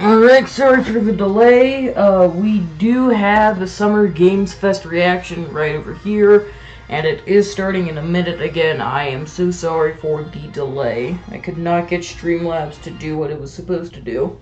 Alright, sorry for the delay. We do have the Summer Games Fest reaction right over here, and it is starting in a minute again. I am so sorry for the delay. I could not get Streamlabs to do what it was supposed to do.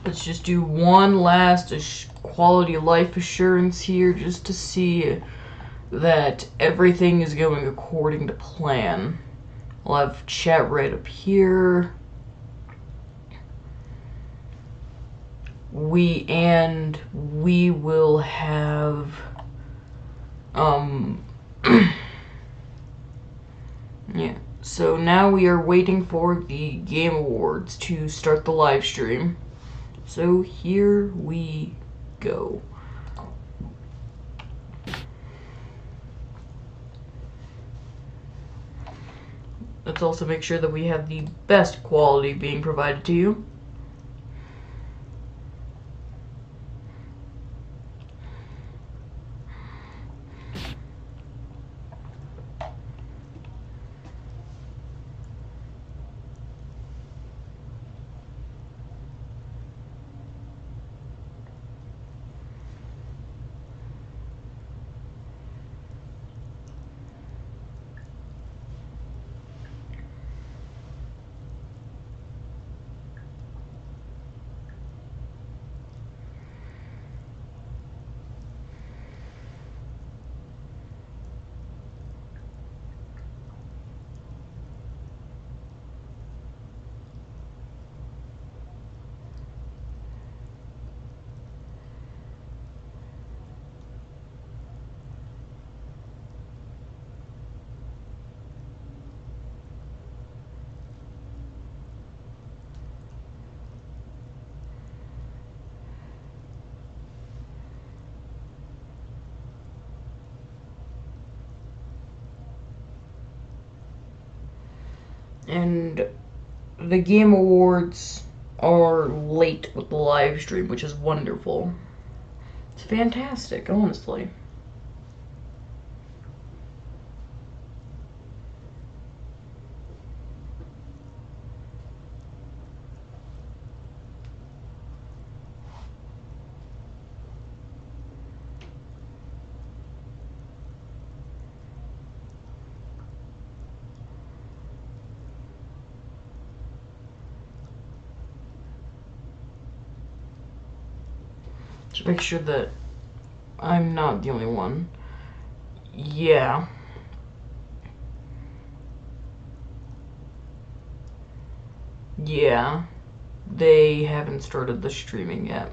Let's just do one last quality of life assurance here just to see that everything is going according to plan. We'll have chat right up here. We will have yeah. So now we are waiting for the Game Awards to start the live stream. So here we go. Let's also make sure that we have the best quality being provided to you. And the Game Awards are late with the live stream, which is wonderful. It's fantastic, honestly. Just make sure that I'm not the only one. Yeah. Yeah. They haven't started the streaming yet.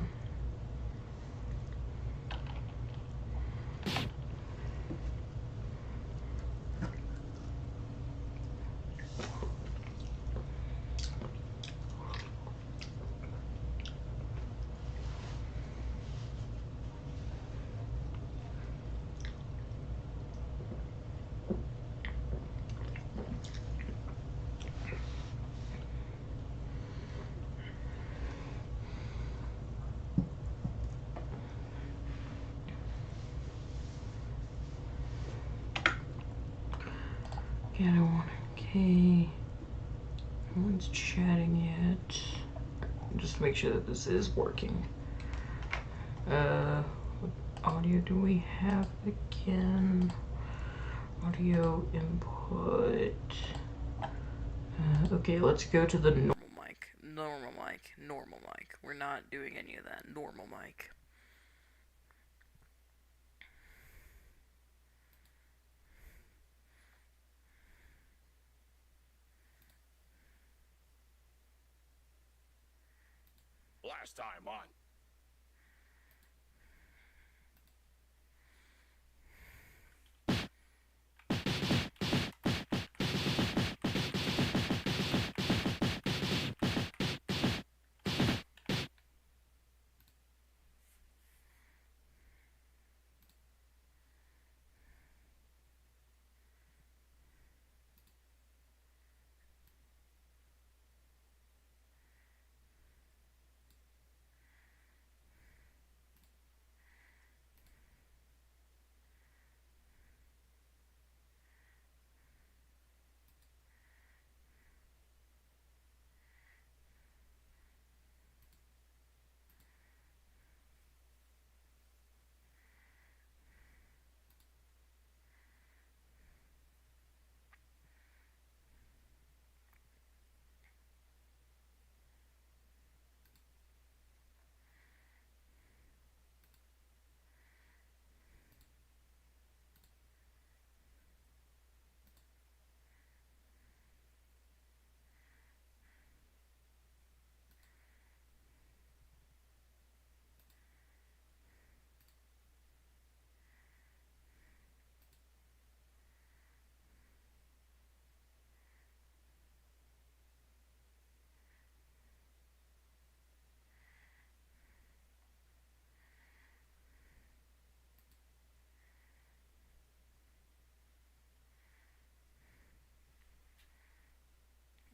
Okay, I don't want to. Okay. No one's chatting yet. Just make sure that this is working. What audio do we have again? Audio input. Okay, let's go to the normal mic. normal mic. Normal mic. We're not doing any of that. Normal mic. Last time on.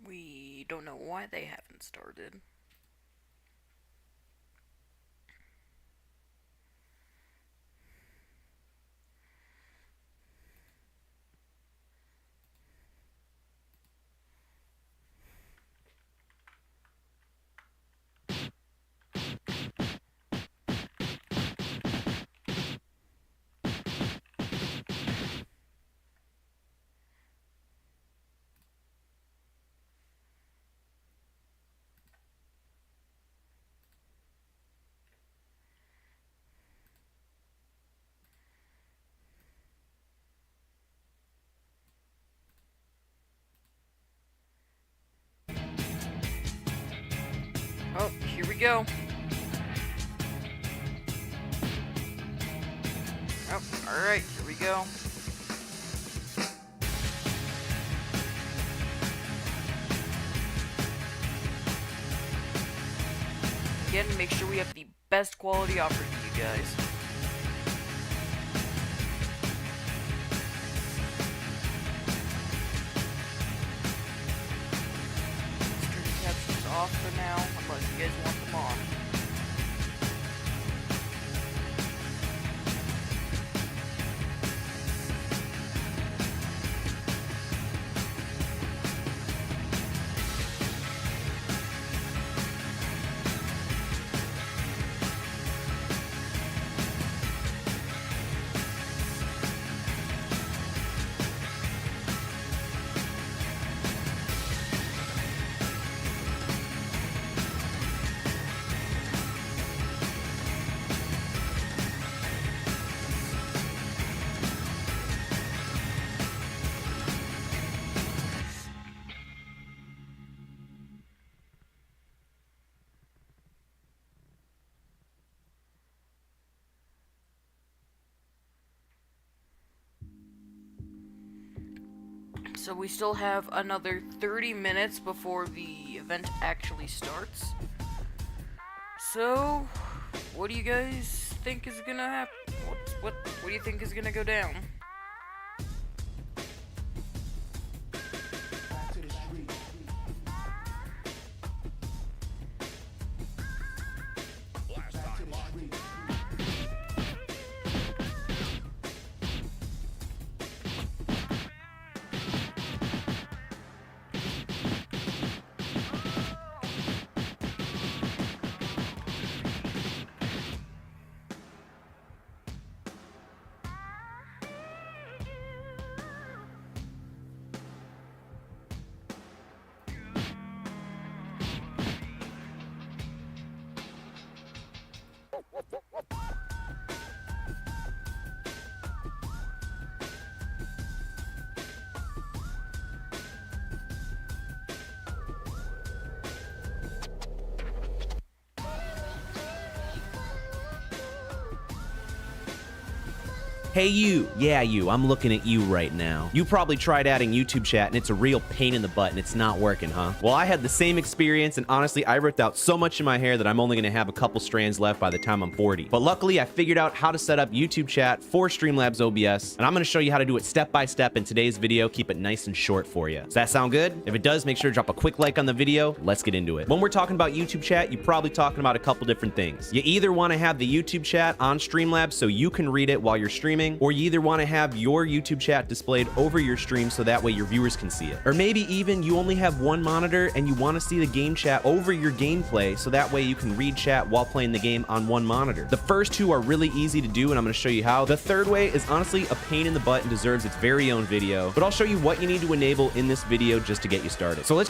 We don't know why they haven't started. Oh, here we go. Oh, alright, here we go. Again, make sure we have the best quality offer to you guys. Stream captions off for now, unless you guys want them on. So we still have another 30 minutes before the event actually starts. So, what do you guys think is gonna happen? What do you think is gonna go down? Hey you, yeah you, I'm looking at you right now. You probably tried adding YouTube chat and it's a real pain in the butt and it's not working, huh? Well, I had the same experience and honestly, I ripped out so much in my hair that I'm only gonna have a couple strands left by the time I'm 40. But luckily, I figured out how to set up YouTube chat for Streamlabs OBS, and I'm gonna show you how to do it step by step in today's video, keep it nice and short for you. Does that sound good? If it does, make sure to drop a quick like on the video. Let's get into it. When we're talking about YouTube chat, you're probably talking about a couple different things. You either wanna have the YouTube chat on Streamlabs so you can read it while you're streaming, or you either want to have your YouTube chat displayed over your stream so that way your viewers can see it. Or maybe even you only have one monitor and you want to see the game chat over your gameplay so that way you can read chat while playing the game on one monitor. The first two are really easy to do and I'm going to show you how. The third way is honestly a pain in the butt and deserves its very own video, but I'll show you what you need to enable in this video just to get you started. So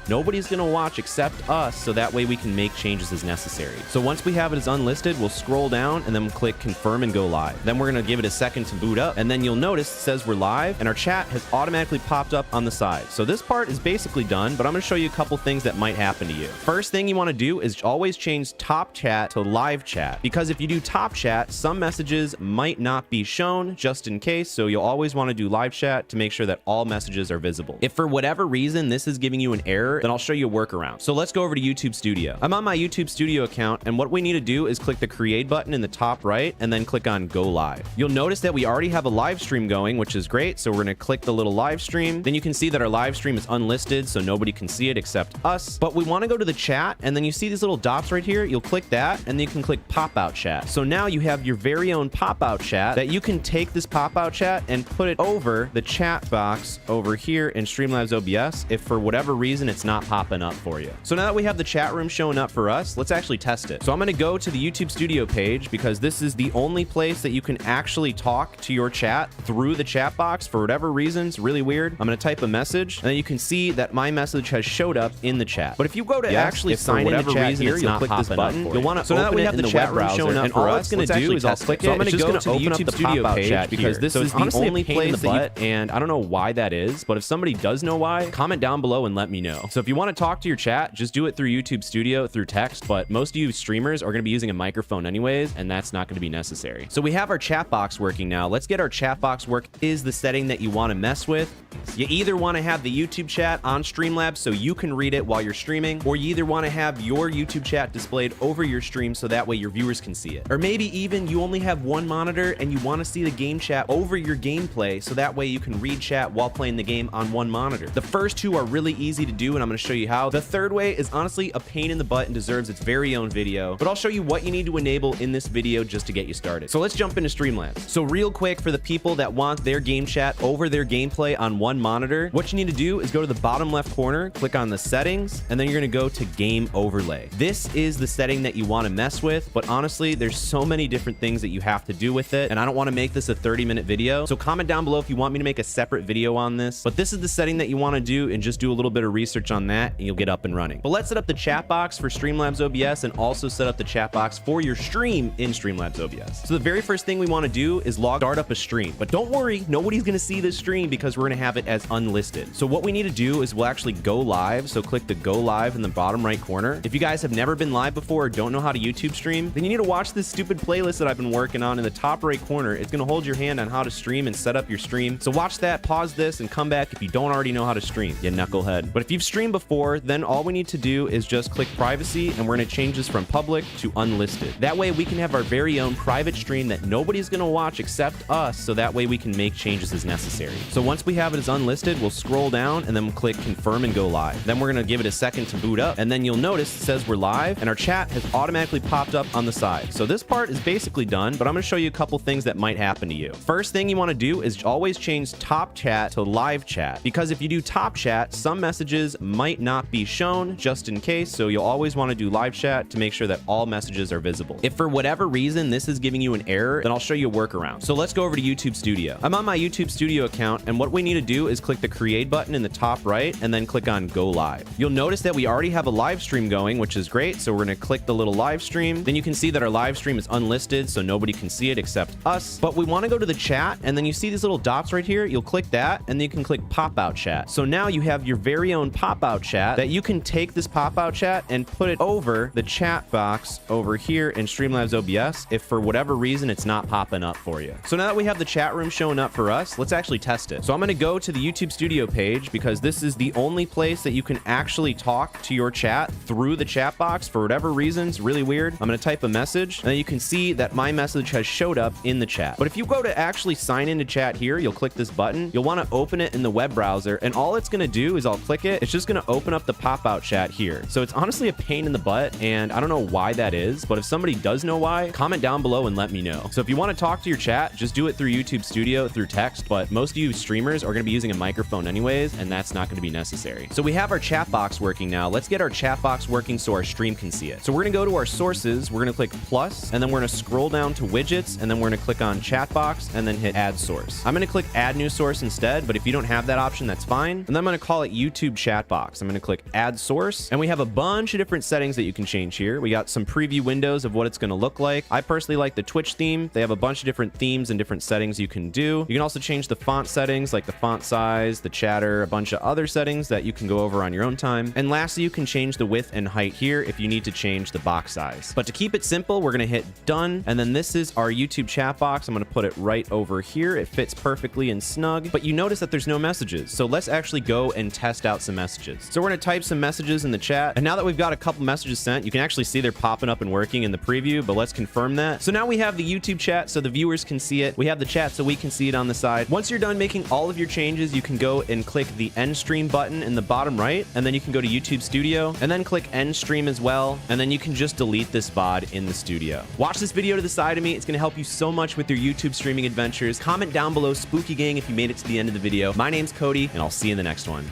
nobody's gonna watch except us, so that way we can make changes as necessary. So once we have it as unlisted, we'll scroll down and then we'll click confirm and go live. Then we're gonna give it a second to boot up, and then you'll notice it says we're live and our chat has automatically popped up on the side. So this part is basically done, but I'm gonna show you a couple things that might happen to you. First thing you wanna do is always change top chat to live chat, because if you do top chat, some messages might not be shown just in case, so you'll always wanna do live chat to make sure that all messages are visible. If for whatever reason this is giving you an error, then I'll show you a workaround. So let's go over to YouTube Studio. I'm on my YouTube Studio account, and what we need to do is click the create button in the top right and then click on go live. You'll notice that we already have a live stream going, which is great. So we're going to click the little live stream. Then you can see that our live stream is unlisted, so nobody can see it except us. But we want to go to the chat, and then you see these little dots right here. You'll click that, and then you can click pop out chat. So now you have your very own pop out chat that you can take this pop out chat and put it over the chat box over here in Streamlabs OBS if for whatever reason it's not popping up for you. So now that we have the chat room showing up for us, let's actually test it. So I'm going to go to the YouTube Studio page because this is the only place that you can actually talk to your chat through the chat box for whatever reason. It's really weird. I'm going to type a message and then you can see that my message has showed up in the chat. But if you go to actually sign in the chat here, you'll click this button. You'll want to so now that we have the chat room showing up for us, what it's going to do is I'll click it. So I'm going to go to the YouTube Studio page because this is the only place that you, and I don't know why that is, but if somebody does know why, comment down below and let me know. So if you want to talk to your chat, just do it through YouTube Studio through text, but most of you streamers are going to be using a microphone anyways, and that's not going to be necessary. So we have our chat box working now. Let's get our chat box work. Is the setting that you want to mess with. You either want to have the YouTube chat on Streamlabs so you can read it while you're streaming, or you either want to have your YouTube chat displayed over your stream so that way your viewers can see it. Or maybe even you only have one monitor and you want to see the game chat over your gameplay so that way you can read chat while playing the game on one monitor. The first two are really easy to do and I'm going to show you how. The third way is honestly a pain in the butt and deserves its very own video, but I'll show you what you need to enable in this video just to get you started. So let's jump into Streamlabs. So real quick, for the people that want their game chat over their gameplay on one monitor, what you need to do is go to the bottom left corner, click on the settings, and then you're going to go to game overlay. This is the setting that you want to mess with, but honestly, there's so many different things that you have to do with it, and I don't want to make this a 30-minute video. So comment down below if you want me to make a separate video on this, but this is the setting that you want to do, and just do a little bit of research on that, and you'll get up and running. But let's set up the chat box for Streamlabs OBS and also set up the chat box for your stream in Streamlabs OBS. So the very first thing we want to do is start up a stream, but don't worry, nobody's going to see this stream because we're going to have it as unlisted. So what we need to do is we'll actually go live. So click the go live in the bottom right corner. If you guys have never been live before or don't know how to YouTube stream, then you need to watch this stupid playlist that I've been working on in the top right corner. It's going to hold your hand on how to stream and set up your stream. So watch that, pause this, and come back if you don't already know how to stream, you knucklehead. But if you've streamed before, then all we need to do is just click privacy, and we're going to change this from public to unlisted. That way we can have our very own private stream that nobody's going to watch except us, so that way we can make changes as necessary. So once we have it as unlisted, we'll scroll down and then we'll click confirm and go live. Then we're going to give it a second to boot up, and then you'll notice it says we're live and our chat has automatically popped up on the side. So this part is basically done, but I'm going to show you a couple things that might happen to you. First thing you want to do is always change top chat to live chat, because if you do top chat, some messages might not be shown just in case. So you'll always want to do live chat to make sure that all messages are visible. If for whatever reason this is giving you an error, then I'll show you a workaround. So let's go over to YouTube Studio. I'm on my YouTube Studio account, and what we need to do is click the create button in the top right and then click on go live. You'll notice that we already have a live stream going, which is great. So we're going to click the little live stream. Then you can see that our live stream is unlisted, so nobody can see it except us. But we want to go to the chat, and then you see these little dots right here. You'll click that, and then you can click pop out chat. So now you have your very own pop out chat that you can take this pop out chat and put it over the chat box over here in Streamlabs OBS if for whatever reason it's not popping up for you. So now that we have the chat room showing up for us, let's actually test it. So I'm going to go to the YouTube Studio page because this is the only place that you can actually talk to your chat through the chat box for whatever reason. It's really weird. I'm going to type a message, and then you can see that my message has showed up in the chat. But if you go to actually sign into chat here, you'll click this button. You'll want to open it in the web browser, and all it's going to do is I'll click it. It's just going to open up the pop-out chat here. So it's honestly a pain in the butt, and I don't know why that is, but if somebody does know why, comment down below and let me know. So if you want to talk to your chat, just do it through YouTube Studio through text, but most of you streamers are going to be using a microphone anyways, and that's not going to be necessary. So we have our chat box working now. Let's get our chat box working so our stream can see it. So we're going to go to our sources. We're going to click plus, and then we're going to scroll down to widgets, and then we're going to click on chat box and then hit add source. I'm going to click add new source instead, but if you don't have that option, that's fine. And then I'm going to call it YouTube chat box. I'm going to click add source, and we have a bunch of different settings that you can change here. We got some preview windows of what it's going to look like. I personally like the Twitch theme. They have a bunch of different themes and different settings you can do. You can also change the font settings like the font size, the chatter, a bunch of other settings that you can go over on your own time. And lastly, you can change the width and height here if you need to change the box size. But to keep it simple, we're going to hit done. And then this is our YouTube chat box. I'm going to put it right over here. It fits perfectly and snug, but you notice that there's no messages. So let's actually go and test out some messages. So we're going to type some messages in the chat. And now that we've got a couple messages sent, you can actually see they're popping up and working in the preview, but let's confirm that. So now we have the YouTube chat so the viewers can see it. We have the chat so we can see it on the side. Once you're done making all of your changes, you can go and click the end stream button in the bottom right, and then you can go to YouTube Studio and then click end stream as well. And then you can just delete this VOD in the studio. Watch this video to the side of me. It's going to help you so much with your YouTube streaming adventures. Comment down below Spooky Gang if you made it to the end of the video. My name's Cody, and I'll see you in the next one.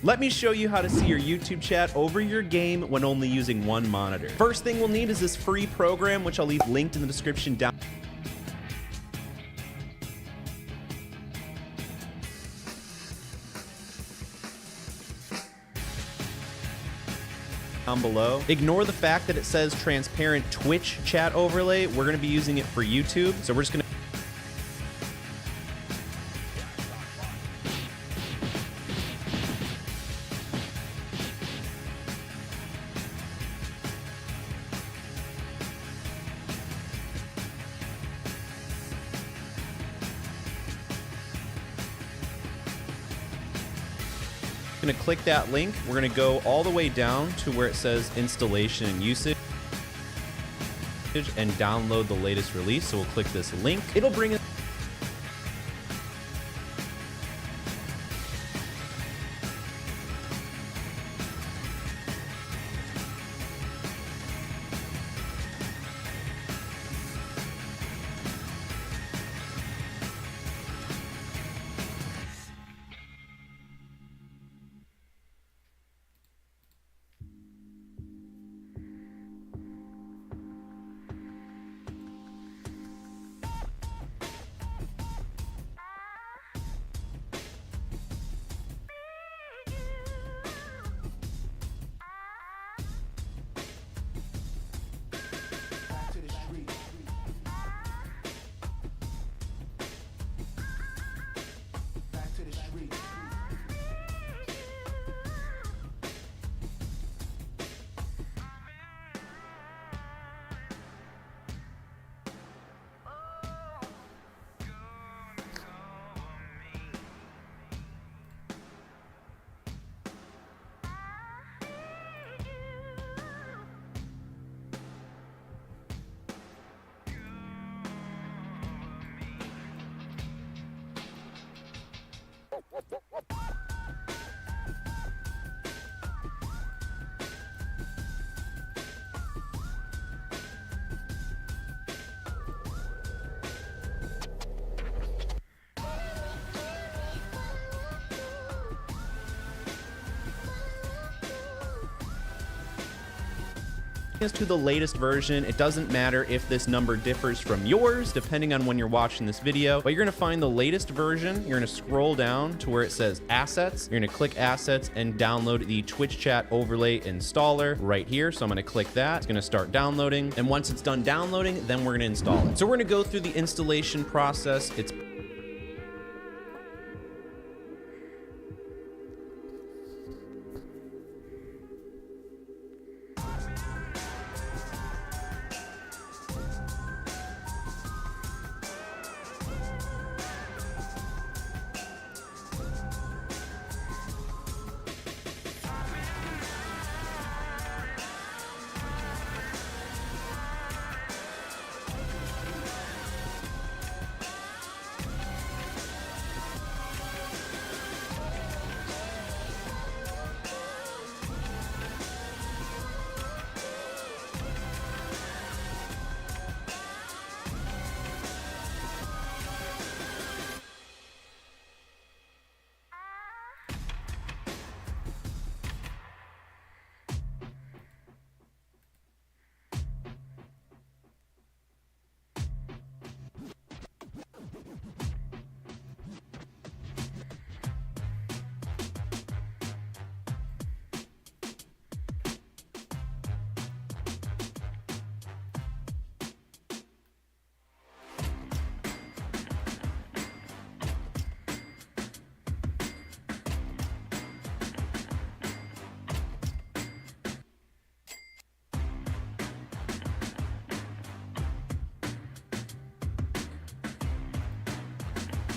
Let me show you how to see your YouTube chat over your game when only using one monitor. First thing we'll need is this free program, which I'll leave linked in the description down below. Ignore the fact that it says transparent Twitch chat overlay. We're going to be using it for YouTube, so we're just going to click that link. We're going to go all the way down to where it says installation and usage and download the latest release. So we'll click this link. It'll bring us As to the latest version, it doesn't matter if this number differs from yours, depending on when you're watching this video, but you're gonna find the latest version. You're gonna scroll down to where it says assets. You're gonna click assets and download the Twitch chat overlay installer right here. So I'm gonna click that. It's gonna start downloading. And once it's done downloading, then we're gonna install it. So we're gonna go through the installation process. It's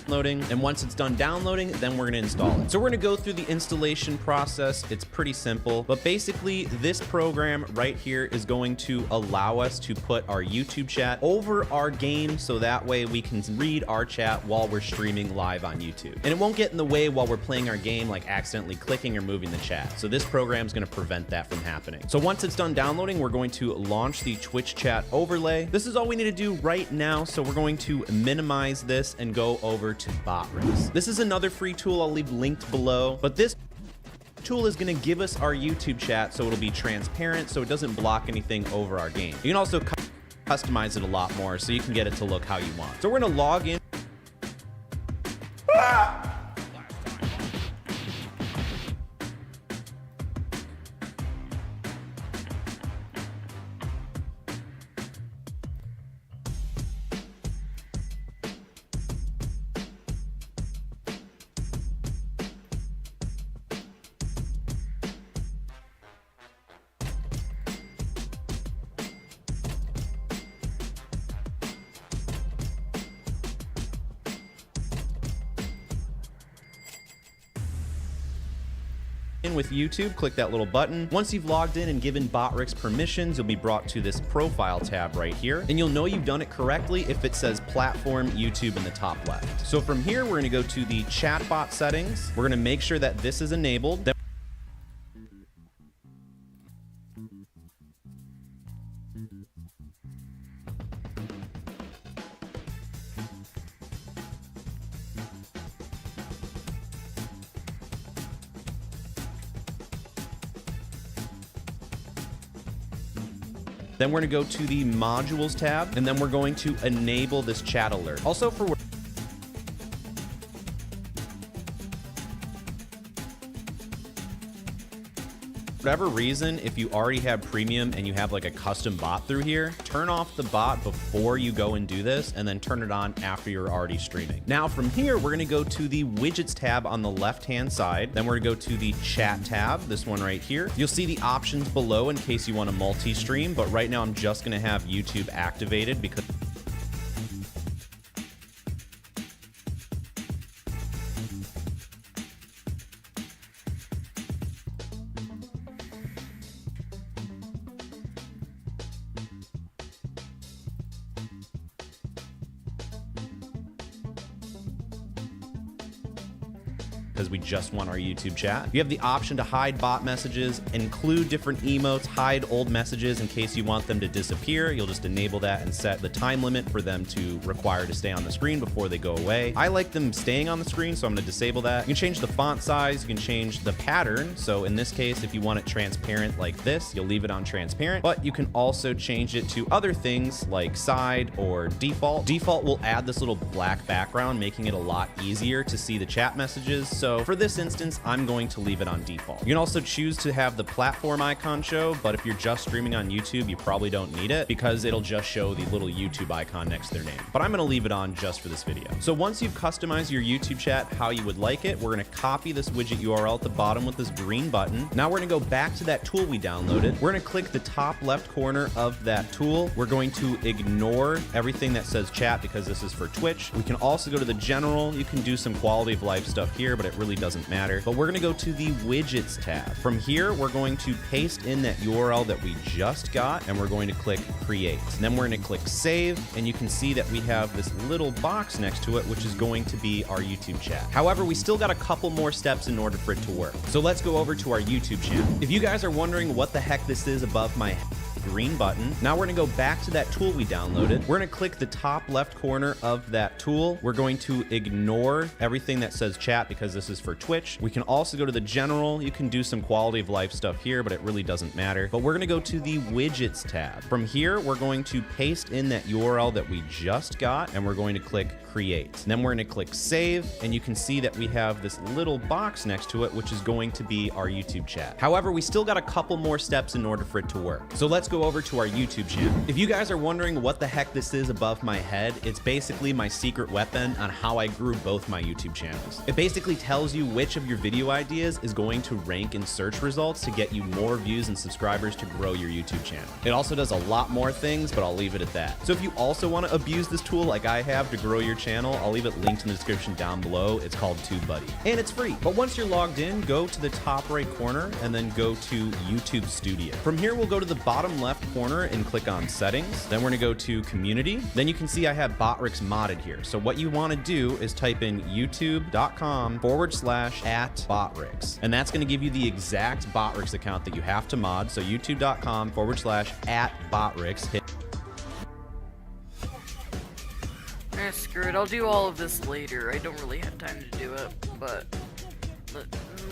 downloading, and once it's done downloading, then we're gonna install it. So we're gonna go through the installation process. It's pretty simple, but basically this program right here is going to allow us to put our YouTube chat over our game, so that way we can read our chat while we're streaming live on YouTube. And it won't get in the way while we're playing our game, like accidentally clicking or moving the chat. So this program is gonna prevent that from happening. So once it's done downloading, we're going to launch the Twitch chat overlay. This is all we need to do right now. So we're going to minimize this and go over to BotRix. This is another free tool I'll leave linked below, but this tool is going to give us our YouTube chat, so it'll be transparent, so it doesn't block anything over our game. You can also customize it a lot more, so you can get it to look how you want. So we're going to log in. In with YouTube, click that little button. Once you've logged in and given BotRix permissions, you'll be brought to this profile tab right here, and you'll know you've done it correctly if it says platform YouTube in the top left. So from here, we're going to go to the chatbot settings. We're going to make sure that this is enabled. Then we're going to go to the modules tab, and then we're going to enable this chat alert. Also, for whatever reason, if you already have premium and you have like a custom bot through here, turn off the bot before you go and do this, and then turn it on after you're already streaming. Now from here, we're gonna go to the widgets tab on the left-hand side. Then we're gonna go to the chat tab, this one right here. You'll see the options below in case you want to multi-stream, but right now I'm just gonna have YouTube activated because because we just want our YouTube chat. You have the option to hide bot messages, include different emotes, hide old messages in case you want them to disappear. You'll just enable that and set the time limit for them to require to stay on the screen before they go away. I like them staying on the screen, so I'm going to disable that. You can change the font size, you can change the pattern. So in this case, if you want it transparent like this, you'll leave it on transparent, but you can also change it to other things like side or default. Default will add this little black background, making it a lot easier to see the chat messages. So for this instance, I'm going to leave it on default. You can also choose to have the platform icon show, but if you're just streaming on YouTube, you probably don't need it because it'll just show the little YouTube icon next to their name. But I'm going to leave it on just for this video. So once you've customized your YouTube chat how you would like it, we're going to copy this widget URL at the bottom with this green button. Now we're going to go back to that tool we downloaded. We're going to click the top left corner of that tool. We're going to ignore everything that says chat because this is for Twitch. We can also go to the general. You can do some quality of life stuff here, but it really doesn't matter. But we're going to go to the widgets tab. From here, we're going to paste in that URL that we just got, and we're going to click create. And then we're going to click save, and you can see that we have this little box next to it, which is going to be our YouTube chat. However, we still got a couple more steps in order for it to work. So let's go over to our YouTube channel. If you guys are wondering what the heck this is above my head, green button. Now we're going to go back to that tool we downloaded. We're going to click the top left corner of that tool. We're going to ignore everything that says chat because this is for Twitch. We can also go to the general. You can do some quality of life stuff here, but it really doesn't matter. But we're going to go to the widgets tab. From here, we're going to paste in that URL that we just got, and we're going to click create. And then we're going to click save, and you can see that we have this little box next to it, which is going to be our YouTube chat. However, we still got a couple more steps in order for it to work. So let's go over to our YouTube channel. If you guys are wondering what the heck this is above my head, it's basically my secret weapon on how I grew both my YouTube channels. It basically tells you which of your video ideas is going to rank in search results to get you more views and subscribers to grow your YouTube channel. It also does a lot more things, but I'll leave it at that. So if you also want to abuse this tool like I have to grow your channel, I'll leave it linked in the description down below. It's called TubeBuddy, and it's free. But once you're logged in, go to the top right corner and then go to YouTube Studio. From here, we'll go to the bottom left corner and click on settings. Then we're going to go to community. Then you can see I have Botrix modded here. So what you want to do is type in youtube.com/@Botrix. And that's going to give you the exact Botrix account that you have to mod. So youtube.com/@Botrix. Hit Screw it, I'll do all of this later. I don't really have time to do it, but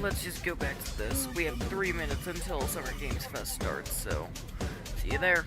let's just go back to this. We have 3 minutes until Summer Games Fest starts, so see you there.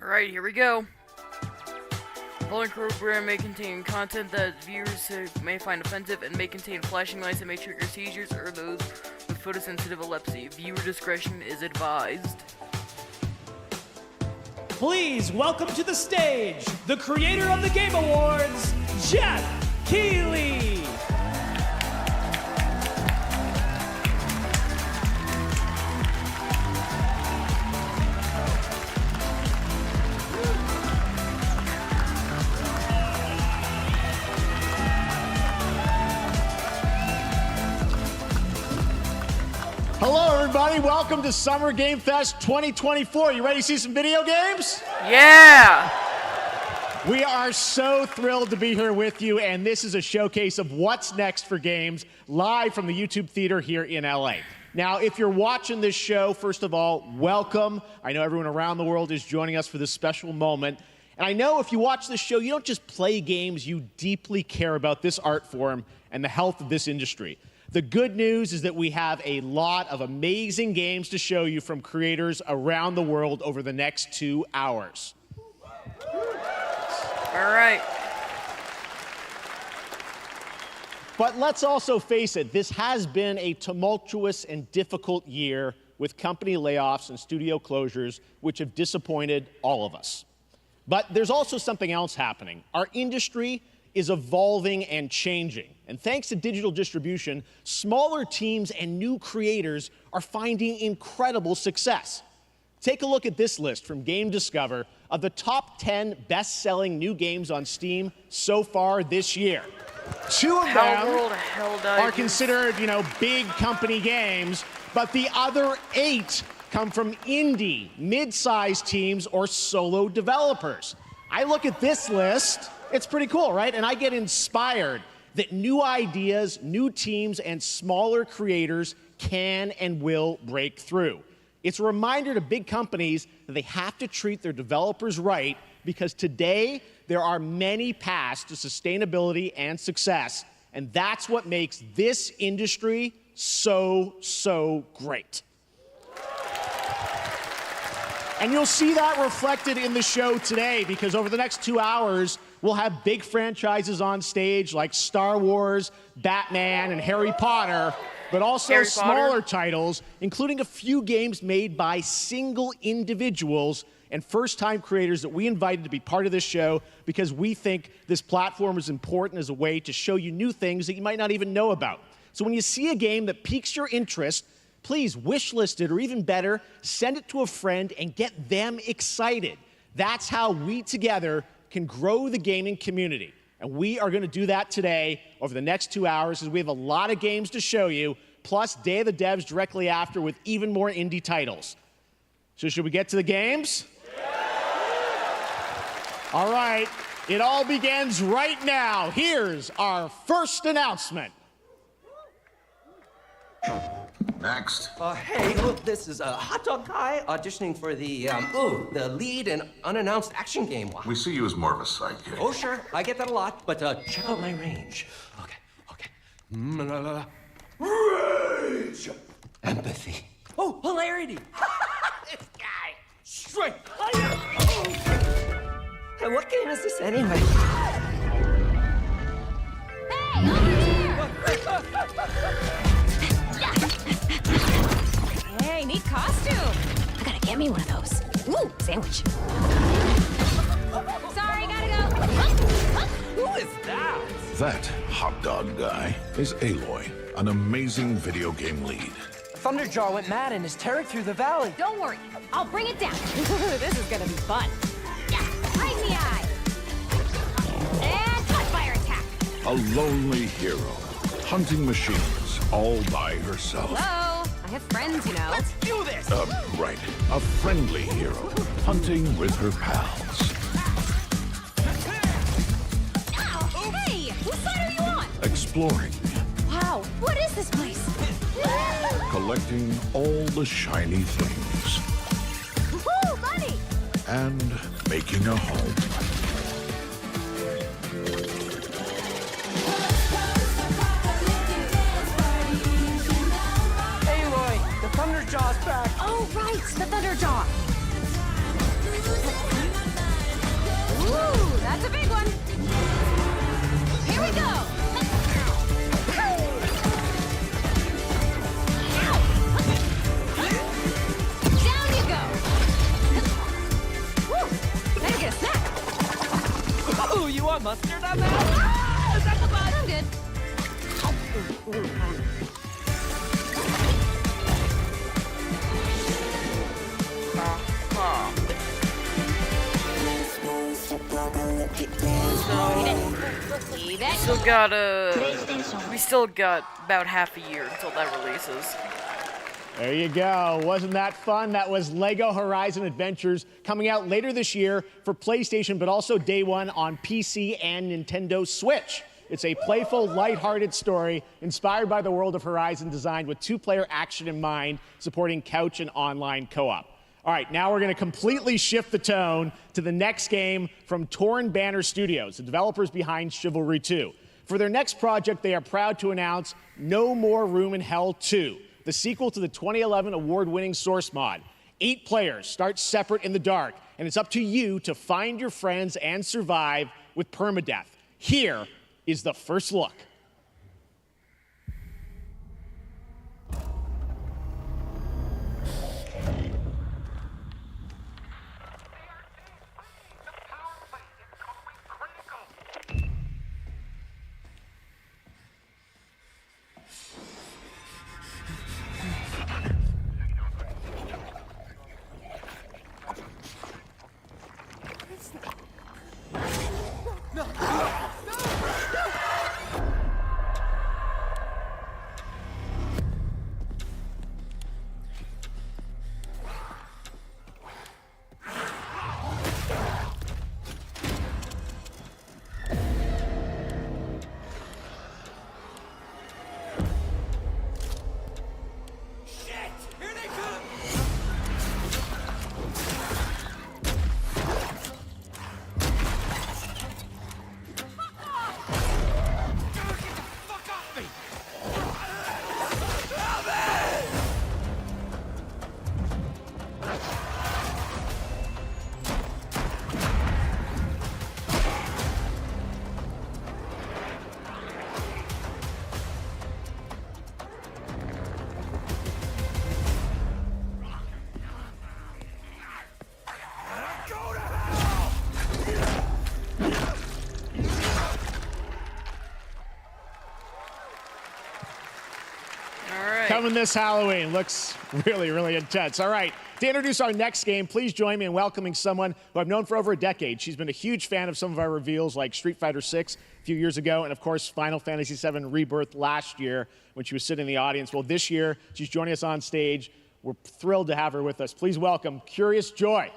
Alright, here we go. The following program may contain content that viewers may find offensive and may contain flashing lights that may trigger seizures or those with photosensitive epilepsy. Viewer discretion is advised. Please welcome to the stage the creator of the Game Awards, Jeff Keighley. Hello, everybody. Welcome to Summer Game Fest 2024. You ready to see some video games? Yeah! We are so thrilled to be here with you, and this is a showcase of what's next for games live from the YouTube Theater here in LA. Now, if you're watching this show, first of all, welcome. I know everyone around the world is joining us for this special moment. And I know if you watch this show, you don't just play games, you deeply care about this art form and the health of this industry. The good news is that we have a lot of amazing games to show you from creators around the world over the next 2 hours. All right. But let's also face it, this has been a tumultuous and difficult year with company layoffs and studio closures, which have disappointed all of us. But there's also something else happening. Our industry is evolving and changing. And thanks to digital distribution, smaller teams and new creators are finding incredible success. Take a look at this list from Game Discover of the top 10 best-selling new games on Steam so far this year. 2 of them are considered, big company games, but the other 8 come from indie, mid-sized teams or solo developers. I look at this list, it's pretty cool, right? And I get inspired that new ideas, new teams, and smaller creators can and will break through. It's a reminder to big companies that they have to treat their developers right, because today there are many paths to sustainability and success, and that's what makes this industry so great. And you'll see that reflected in the show today, because over the next 2 hours, we'll have big franchises on stage like Star Wars, Batman, and Harry Potter, but also smaller titles, including a few games made by single individuals and first-time creators that we invited to be part of this show because we think this platform is important as a way to show you new things that you might not even know about. So when you see a game that piques your interest, please wish list it, or even better, send it to a friend and get them excited. That's how we together can grow the gaming community. And we are going to do that today over the next 2 hours, as we have a lot of games to show you, plus Day of the Devs directly after with even more indie titles. So should we get to the games? All right, it all begins right now. Here's our first announcement. Next. Hey, look, this is a hot dog guy auditioning for the lead and unannounced action game. We see you as more of a sidekick. Oh, sure, I get that a lot, but check out my range. Okay. Rage! Empathy. Oh, hilarity! This guy! Straight! Hey, what game is this anyway? Hey, neat costume. I gotta get me one of those. Ooh, sandwich. Sorry, gotta go. Who is that? That hot dog guy is Aloy, an amazing video game lead. Thunderjaw went mad and is tearing through the valley. Don't worry, I'll bring it down. This is gonna be fun. Yeah, right in the eye. And cut fire attack. A lonely hero, hunting machines all by herself. Hello, I have friends, you know. Let's do this! Right. A friendly hero, hunting with her pals. Ow! Hey, whose side are you on? Exploring, Wow, what is this place? collecting all the shiny things, Woo, buddy! and making a home. Aloy, the Thunderjaw's back. Oh, right, the Thunderjaw. mustard on that? Ah, is that the button? I'm good. We still got about half a year until that releases. There you go. Wasn't that fun? That was LEGO Horizon Adventures, coming out later this year for PlayStation, but also day one on PC and Nintendo Switch. It's a playful, lighthearted story inspired by the world of Horizon, designed with two-player action in mind, supporting couch and online co-op. All right, now we're going to completely shift the tone to the next game from Torn Banner Studios, the developers behind Chivalry 2. For their next project, they are proud to announce No More Room in Hell 2, the sequel to the 2011 award-winning Source mod. 8 players start separate in the dark, and it's up to you to find your friends and survive with permadeath. Here is the first look. Coming this Halloween. Looks really, really intense. All right, to introduce our next game, please join me in welcoming someone who I've known for over a decade. She's been a huge fan of some of our reveals, like Street Fighter VI a few years ago, and of course, Final Fantasy VII Rebirth last year when she was sitting in the audience. Well, this year, she's joining us on stage. We're thrilled to have her with us. Please welcome Curious Joy.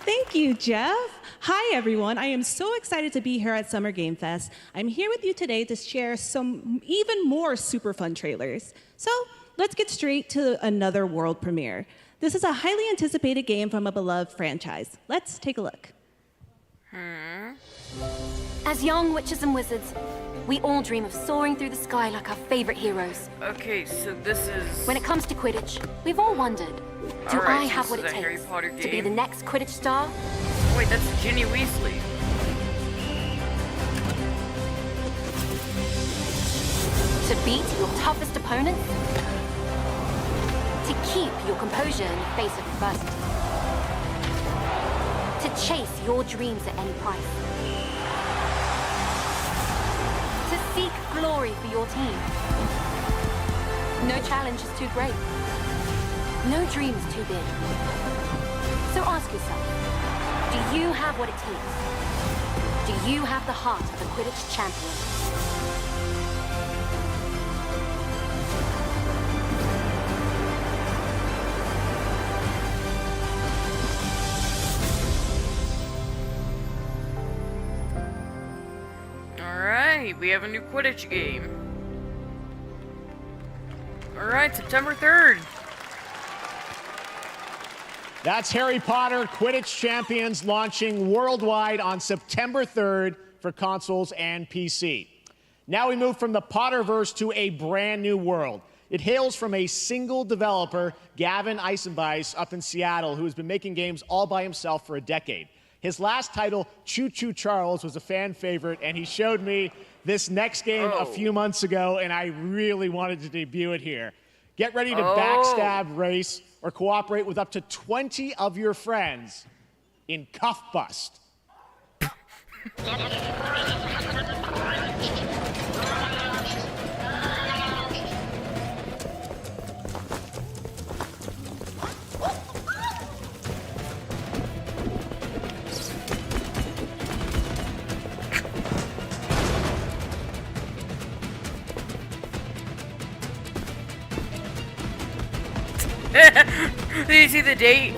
Thank you, Jeff. Hi, everyone. I am so excited to be here at Summer Game Fest. I'm here with you today to share some even more super fun trailers. So let's get straight to another world premiere. This is a highly anticipated game from a beloved franchise. Let's take a look. As young witches and wizards, we all dream of soaring through the sky like our favorite heroes. Okay, so this is... When it comes to Quidditch, we've all wondered, do I have what it takes to be the next Quidditch star? Oh, wait, that's Ginny Weasley. To beat your toughest opponents? To keep your composure in the face of adversity? To chase your dreams at any price? To seek glory for your team? No challenge is too great. No dream is too big. So ask yourself, do you have what it takes? Do you have the heart of a Quidditch champion? Alright, we have a new Quidditch game. Alright, September 3rd. That's Harry Potter Quidditch Champions launching worldwide on September 3rd for consoles and PC. Now we move from the Potterverse to a brand new world. It hails from a single developer, Gavin Eisenbeis, up in Seattle, who has been making games all by himself for a decade. His last title, Choo Choo Charles, was a fan favorite, and he showed me this next game a few months ago, and I really wanted to debut it here. Get ready to backstab, race, or cooperate with up to 20 of your friends in Cuff Bust. Did you see the date?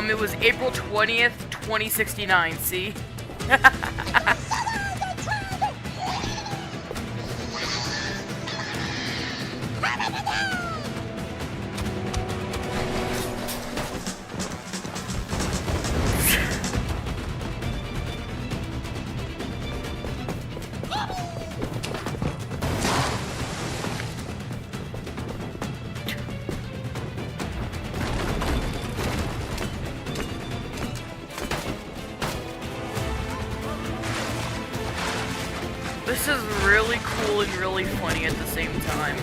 It was April 20th, 2069, see? This is really cool and really funny at the same time.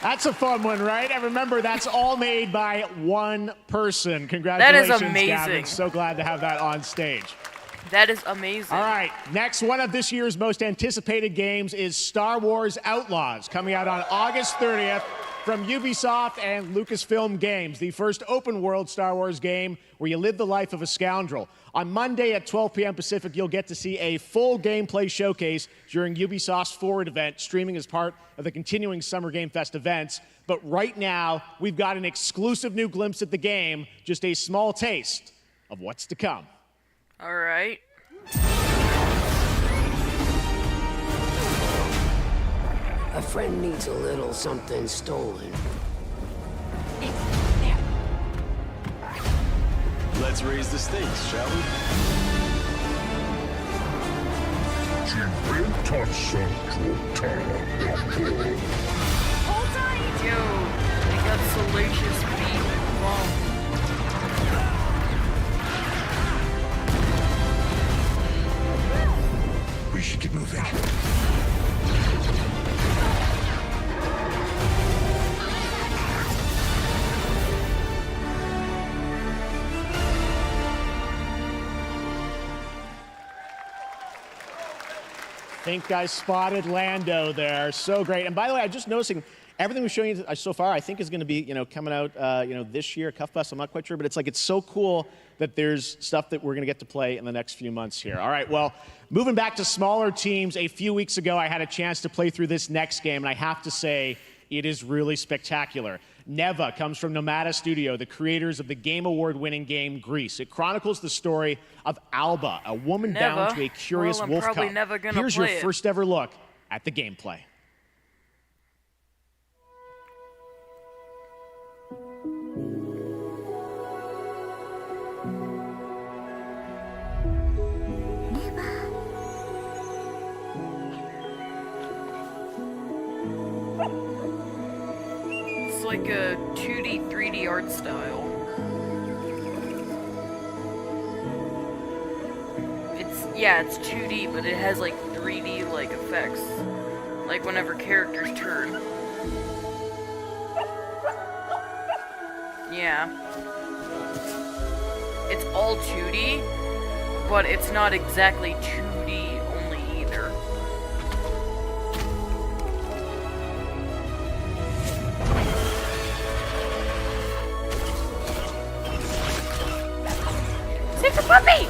That's a fun one, right? And remember, that's all made by one person. Congratulations, That is amazing. Gavin. So glad to have that on stage. That is amazing. All right, next one of this year's most anticipated games is Star Wars Outlaws, coming out on August 30th from Ubisoft and Lucasfilm Games, the first open-world Star Wars game where you live the life of a scoundrel. On Monday at 12 p.m. Pacific, you'll get to see a full gameplay showcase during Ubisoft's Forward event, streaming as part of the continuing Summer Game Fest events. But right now, we've got an exclusive new glimpse at the game, just a small taste of what's to come. All right. A friend needs a little something stolen. Let's raise the stakes, shall we? Hold tight! Yo, we got salacious meat. Wow. We should get moving. I think I spotted Lando there. So great. And by the way, I'm just noticing everything we've shown you so far, I think is going to be, coming out, this year, Cuff Bus. I'm not quite sure, but it's so cool that there's stuff that we're going to get to play in the next few months here. All right, well, moving back to smaller teams, a few weeks ago, I had a chance to play through this next game, and I have to say, it is really spectacular. Neva comes from Nomada Studio, the creators of the Game Award-winning game Grease. It chronicles the story of Alba, a woman bound to a curious wolf cub. Here's your first ever look at the gameplay. It's like a 2D, 3D art style. It's 2D, but it has like 3D like effects. Like whenever characters turn. Yeah. It's all 2D, but it's not exactly 2D only either. Save the puppy!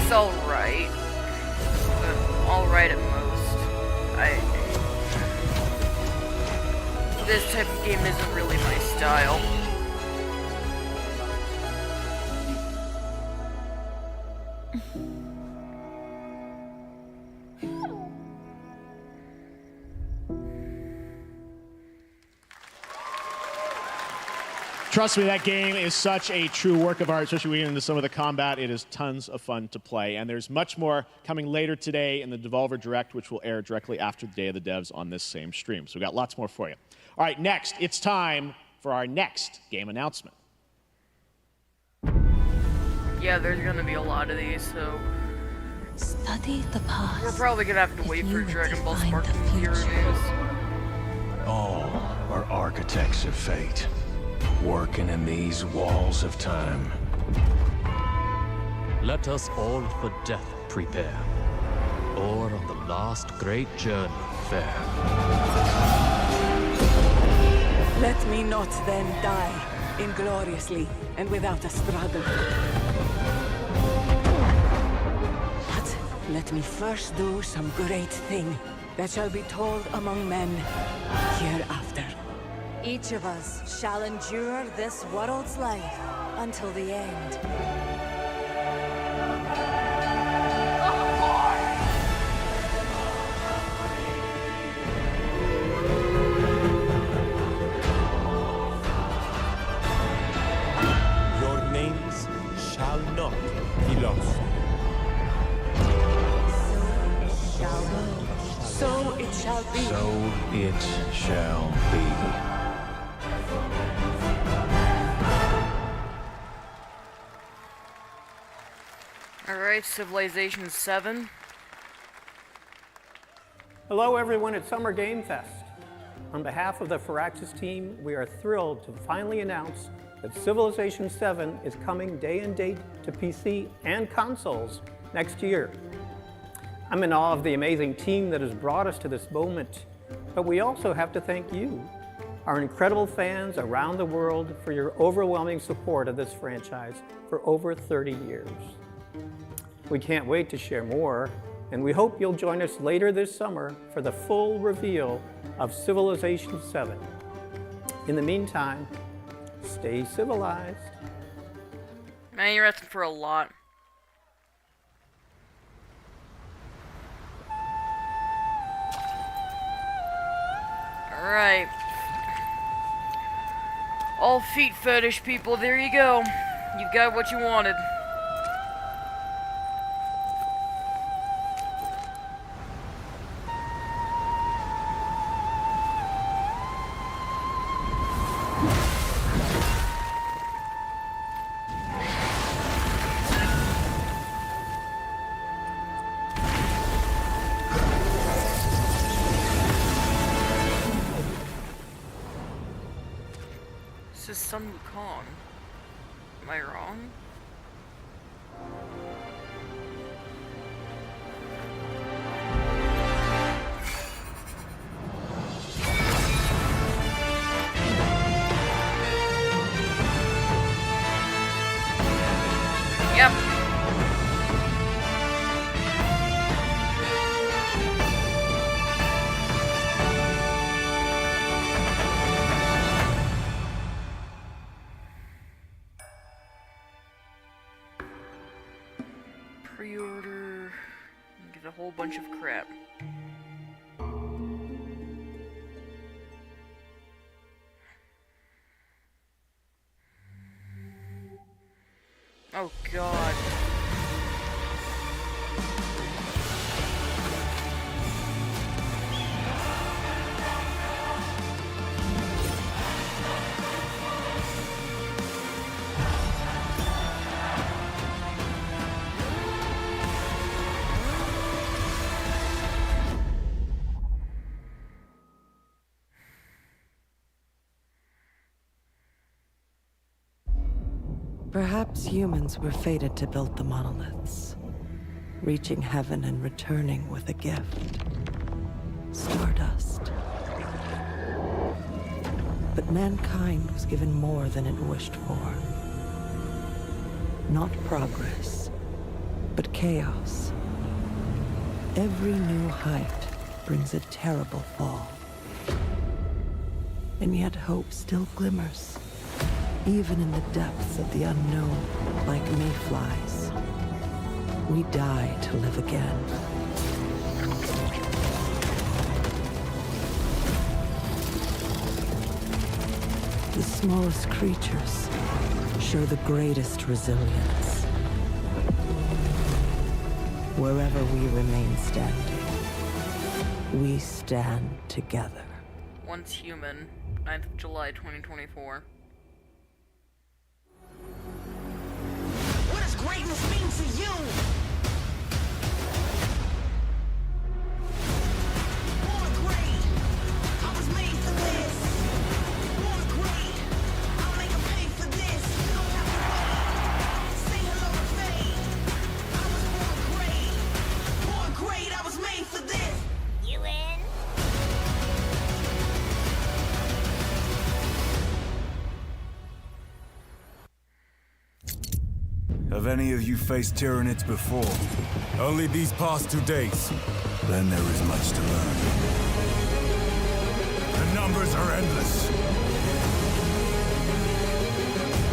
It's alright. Alright at most. This type of game isn't really my style. Trust me, that game is such a true work of art, especially when we get into some of the combat. It is tons of fun to play. And there's much more coming later today in the Devolver Direct, which will air directly after the Day of the Devs on this same stream. So we've got lots more for you. All right, next, it's time for our next game announcement. Yeah, there's gonna be a lot of these, so... Study the past. We're probably gonna have to wait for Dragon Ball Sparking Hero News. All are architects of fate, working in these walls of time. Let us all for death prepare, or on the last great journey fare. Let me not then die ingloriously and without a struggle. But let me first do some great thing that shall be told among men hereafter. Each of us shall endure this world's life until the end. Your names shall not be lost. So it shall be. So it shall be. Alright, Civilization 7. Hello everyone at Summer Game Fest. On behalf of the Firaxis team, we are thrilled to finally announce that Civilization 7 is coming day and date to PC and consoles next year. I'm in awe of the amazing team that has brought us to this moment, but we also have to thank you, our incredible fans around the world, for your overwhelming support of this franchise for over 30 years. We can't wait to share more, and we hope you'll join us later this summer for the full reveal of Civilization 7. In the meantime, stay civilized. Man, you're asking for a lot. Alright. All feet fetish people, there you go. You've got what you wanted. This is Sun Wukong. Am I wrong? Yep. Pre-order and get a whole bunch of crap. Oh God. Perhaps humans were fated to build the monoliths, reaching heaven and returning with a gift. Stardust. But mankind was given more than it wished for. Not progress, but chaos. Every new height brings a terrible fall. And yet hope still glimmers, even in the depths of the unknown, like mayflies. We die to live again. The smallest creatures show the greatest resilience. Wherever we remain standing, we stand together. Once Human, 9th of July 2024. What does greatness mean to you? Born great, I was made for this. Born great, I'll make a pay for this. Don't have to wait. Say hello to fate. I was born great. Born great, I was made for this. You in? Have any of you faced Tyranids before? Only these past 2 days. Then there is much to learn. The numbers are endless.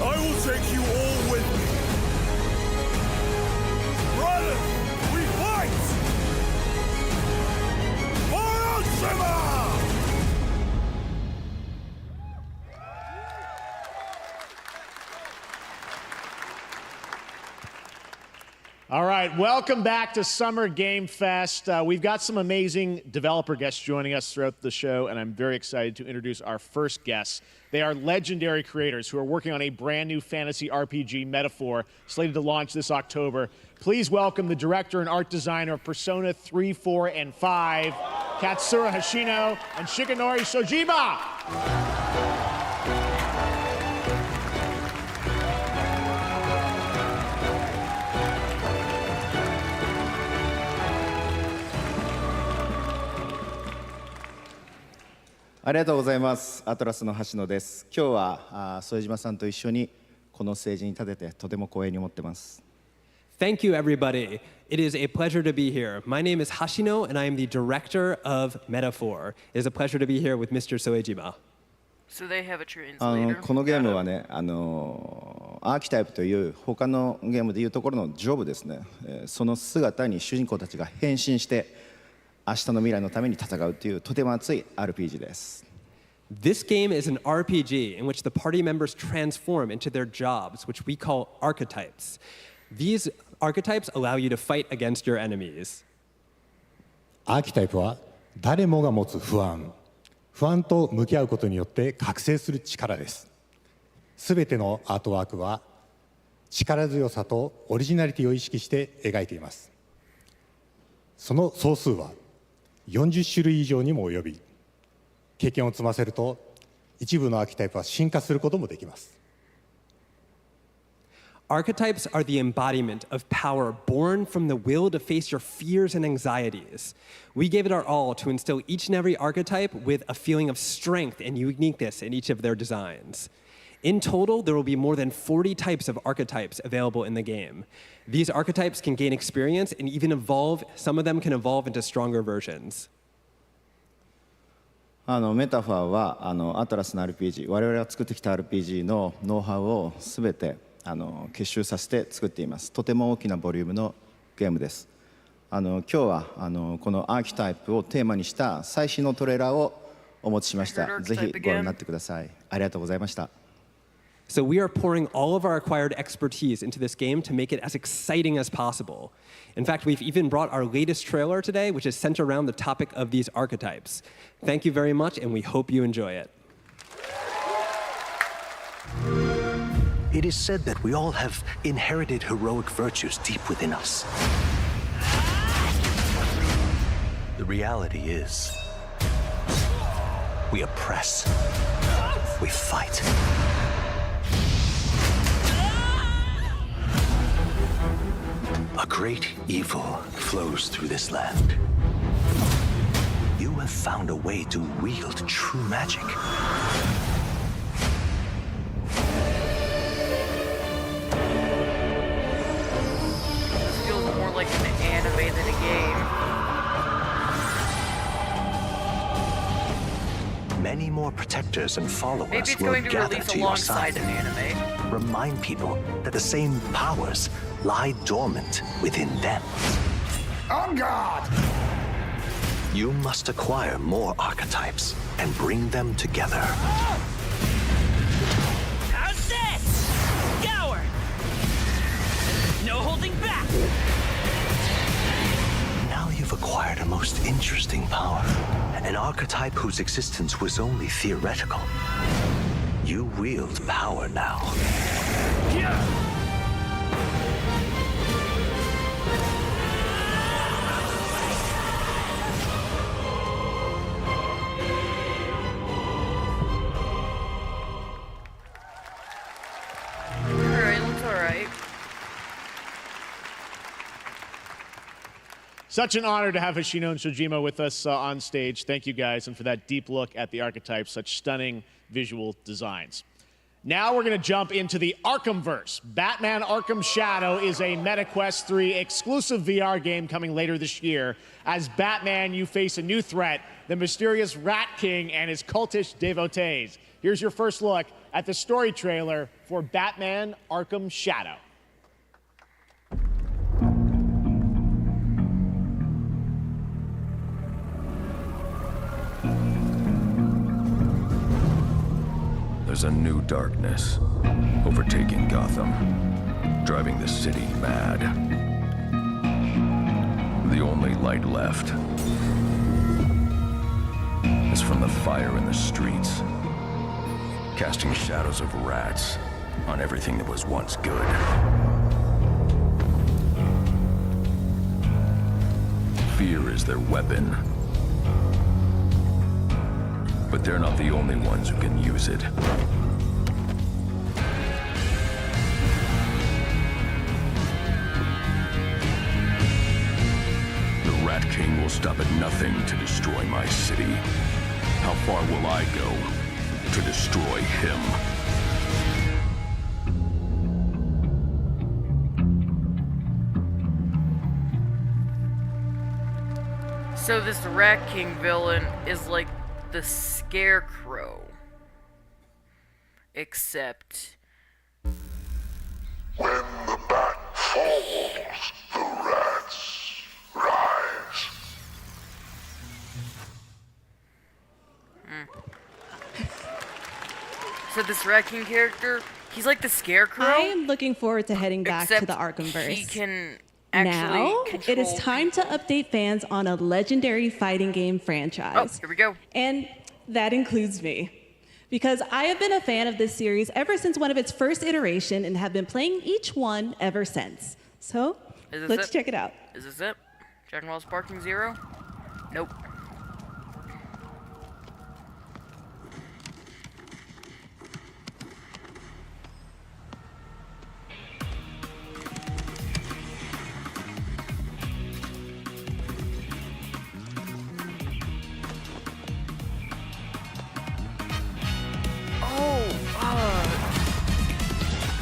I will take you all with me. Brothers, we fight! For Ultima! All right, welcome back to Summer Game Fest. We've got some amazing developer guests joining us throughout the show, and I'm very excited to introduce our first guests. They are legendary creators who are working on a brand new fantasy RPG, Metaphor, slated to launch this October. Please welcome the director and art designer of Persona 3, 4, and 5, Katsura Hoshino and Shigenori Shojima.ありがとうございます。アトラスの橋野です。今日は副島さんと一緒にこのステージに立ててとても光栄に思ってます。Thank you, everybody. It is a pleasure to be here. My name is Hashino, and I am the director of Metaphor. It is a pleasure to be here with Mr. Soejima. So they have a translator. このゲームはね、アーキタイプという他のゲームでいうところのジョブですね。その姿に主人公たちが変身して明日の未来のために戦うというとても熱い RPG です。This game is an RPG in which the party members transform into their jobs, which we call archetypes. These archetypes allow you to fight against your enemies. アーキタイプは誰もが持つ不安と向き合うことによって覚醒する力です。すべてのアートワークは力強さとオリジナリティを意識して描いています。その総数は40種類以上にも及び、経験を積ませると一部のアーキタイプは進化することもできます。Archetypes are the embodiment of power born from the will to face your fears and anxieties. We gave it our all to instill each and every archetype with a feeling of strength and uniqueness in each of their designs. In total, there will be more than 40 types of archetypes available in the game. These archetypes can gain experience and even evolve. Some of them can evolve into stronger versions. メタファーはアトラスの RPG、我々が作ってきた RPG のノウハウをすべて結集させて作っています。とても大きなボリュームのゲームです。今日はこのアーキタイプをテーマにした最新のトレーラーをお持ちしました。ぜひご覧になってください。ありがとうございました。So we are pouring all of our acquired expertise into this game to make it as exciting as possible. In fact, we've even brought our latest trailer today, which is centered around the topic of these archetypes. Thank you very much, and we hope you enjoy it. It is said that we all have inherited heroic virtues deep within us. The reality is, we oppress, we fight. A great evil flows through this land. You have found a way to wield true magic. way than a game. Many more protectors and followers Maybe it's will going to gather release to your alongside side. an anime. Remind people that the same powers lie dormant within them. On guard! You must acquire more archetypes and bring them together. How's this? Gower! No holding back! Now you've acquired a most interesting power, an archetype whose existence was only theoretical. You wield power now. Alright, looks alright. Such an honor to have Hoshino and Shojima with us on stage. Thank you guys, and for that deep look at the archetypes, such stunning visual designs. Now we're going to jump into the Arkhamverse. Batman Arkham Shadow is a MetaQuest 3 exclusive VR game coming later this year. As Batman, you face a new threat, the mysterious Rat King and his cultish devotees. Here's your first look at the story trailer for Batman Arkham Shadow. There's a new darkness overtaking Gotham, driving the city mad. The only light left is from the fire in the streets, casting shadows of rats on everything that was once good. Fear is their weapon. But they're not the only ones who can use it. The Rat King will stop at nothing to destroy my city. How far will I go to destroy him? So this Rat King villain is like the Scarecrow. Except... When the bat falls, the rats rise. So this Rat King character, he's like the Scarecrow. I am looking forward to heading back to except the Arkhamverse. he can actually Now, control... it is time to update fans on a legendary fighting game franchise. Oh, here we go. And that includes me. Because I have been a fan of this series ever since one of its first iteration and have been playing each one ever since. So, let's check it out. Is this it? Jack and Wells Parking Zero? Nope.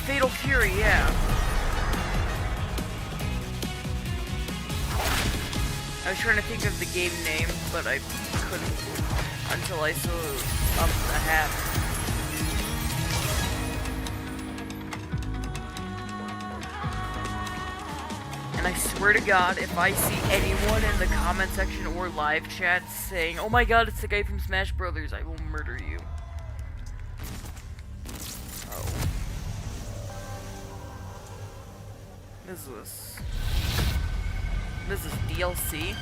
Fatal Fury, yeah. I was trying to think of the game name, but I couldn't until I saw the hat. And I swear to God, if I see anyone in the comment section or live chat saying, "Oh my God, it's the guy from Smash Brothers," I will murder you. What is this? What is this, DLC?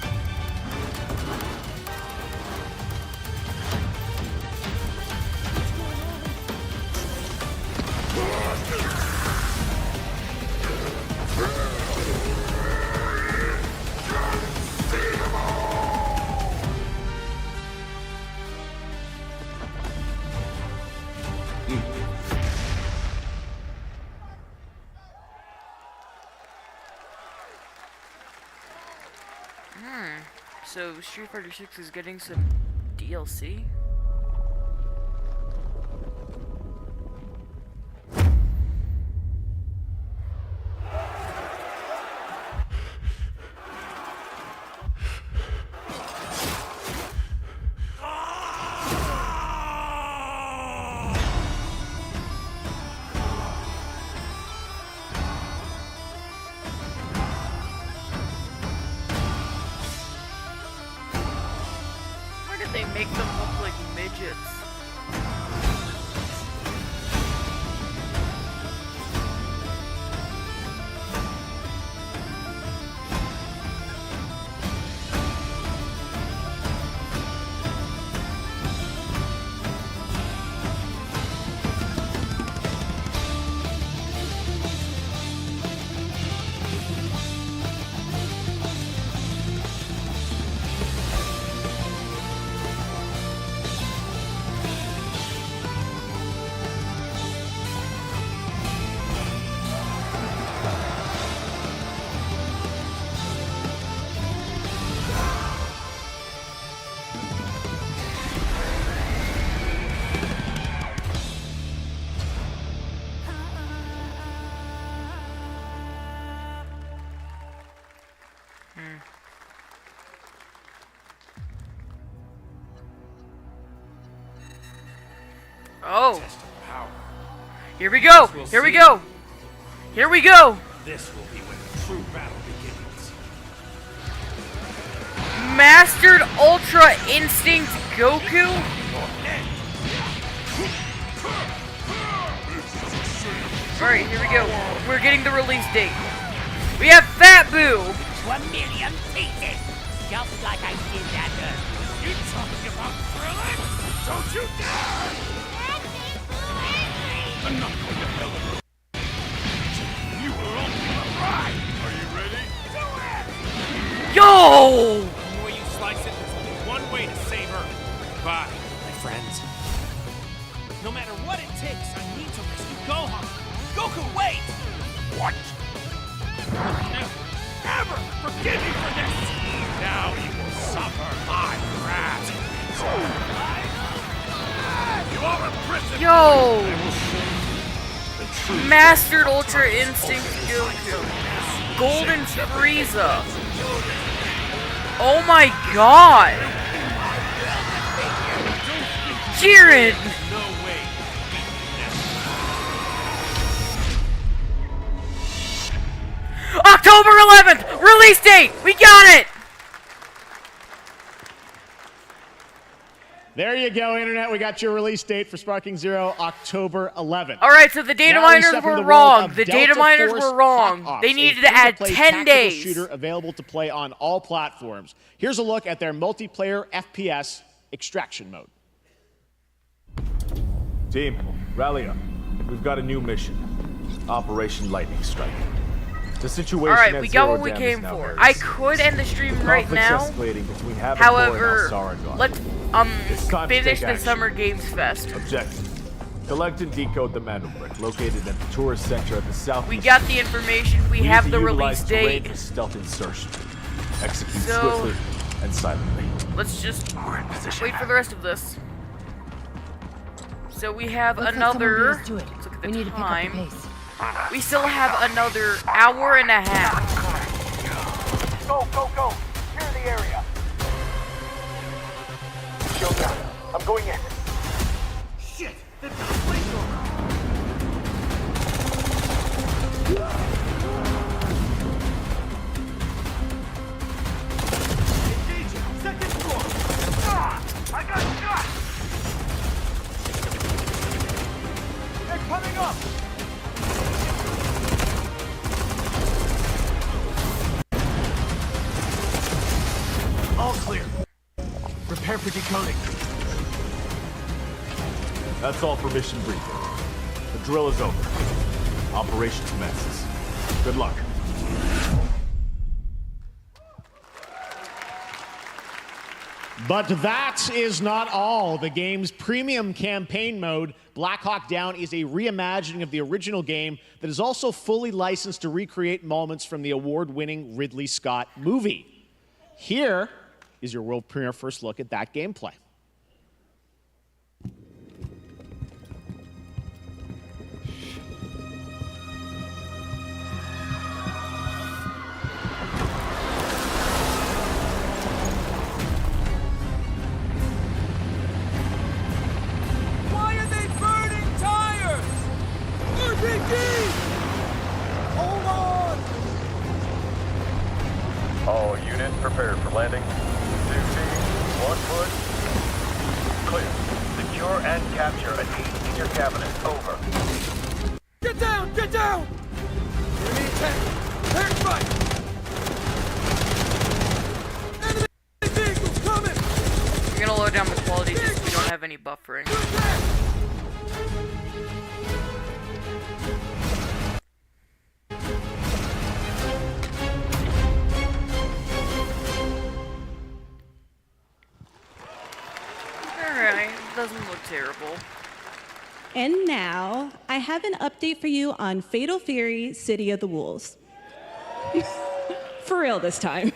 So Street Fighter 6 is getting some DLC? make them look like midgets. Oh. Here we go. Here we go. Here we go. This will be when the true battle begins. Mastered Ultra Instinct Goku? Alright, here we go. We're getting the release date. We have Fat Boo! 1 million pieces! Just like I did that earlier. You talking about Krillin? Don't you dare! I'm not going to hell of a... You were only a ride! Are you ready? Do it! Yo! The way you slice it, there's only one way to save her. Goodbye, my friends. No matter what it takes, I need to rescue Gohan. Goku, wait! What? Never, ever forgive me for this! Now you will suffer my wrath. You are a prisoner! Yo! Mastered Ultra Instinct Goku. Golden Frieza. Oh my god! Jiren! No way. October 11th! Release date! We got it! There you go, Internet. We got your release date for Sparking Zero, October 11th. Alright, so the data miners were wrong. The data miners were wrong. They needed to add 10 days. Shooter available to play on all platforms. Here's a look at their multiplayer FPS extraction mode. Team, rally up. We've got a new mission. Operation Lightning Strike. The situation Alright, we got what we came for. I could end the stream right now. However, let's finish the Summer Games Fest. Objective. Collect and decode the Mandel Brick located at the tourist center at the south. We got the information. We have the release date. For stealth insertion. Execute swiftly and silently. Let's just wait for the rest of this. So we have another. Let's look at the time. We still have another hour and a half. Go, go, go! Clear the area. Shield down. I'm going in. Shit! They've got a flamethrower. Engaging. Second floor. Ah! I got shot. They're coming up. All clear. Prepare for decoding. That's all for mission briefing. The drill is over. Operation commences. Good luck. But that is not all. The game's premium campaign mode, Black Hawk Down, is a reimagining of the original game that is also fully licensed to recreate moments from the award-winning Ridley Scott movie. Here is your world premiere first look at that gameplay. Why are they burning tires? RPG! Hold on! All units prepared for landing. 2 teams, 1 foot. clear. Secure and capture a D in your cabinet. Over. Get down! Get down! Enemy attack! Air strike! Enemy vehicles coming! You're gonna lower down the quality just so we don't have any buffering. Alright, doesn't look terrible. And now, I have an update for you on Fatal Fury: City of the Wolves. For real this time.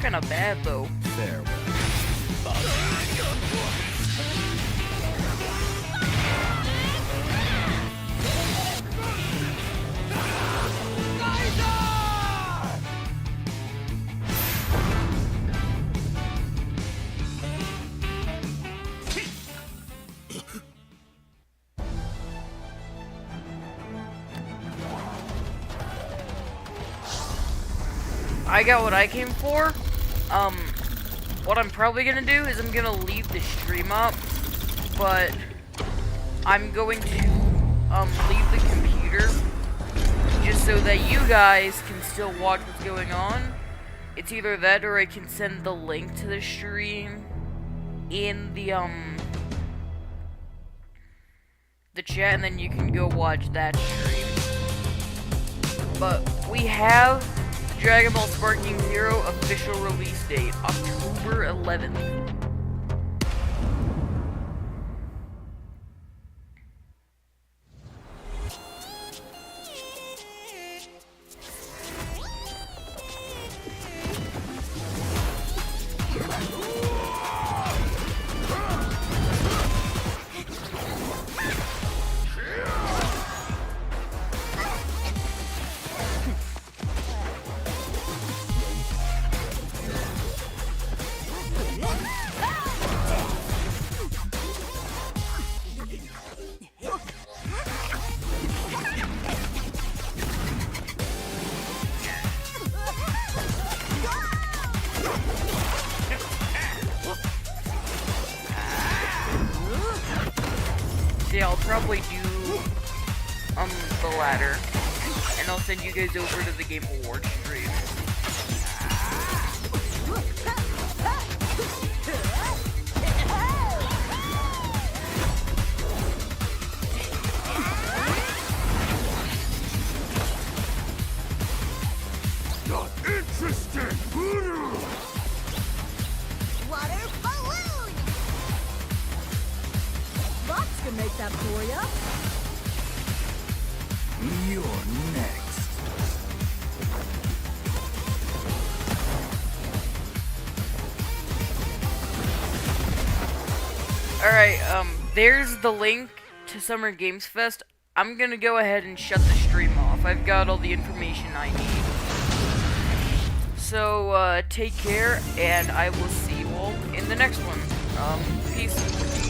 Kinda bad though. I got what I came for. What I'm probably gonna do is I'm gonna leave the stream up, but I'm going to leave the computer just so that you guys can still watch what's going on. It's either that or I can send the link to the stream in the chat, and then you can go watch that stream. But we have Dragon Ball Sparking Zero official release date, October 11th. Yeah, I'll probably do the latter, and I'll send you guys over to the Game Awards stream. Not interested. Water balloon. Box can make that for ya. You're next. Alright, there's the link to Summer Games Fest. I'm gonna go ahead and shut the stream off. I've got all the information I need. So, take care, and I will see you all in the next one. Peace.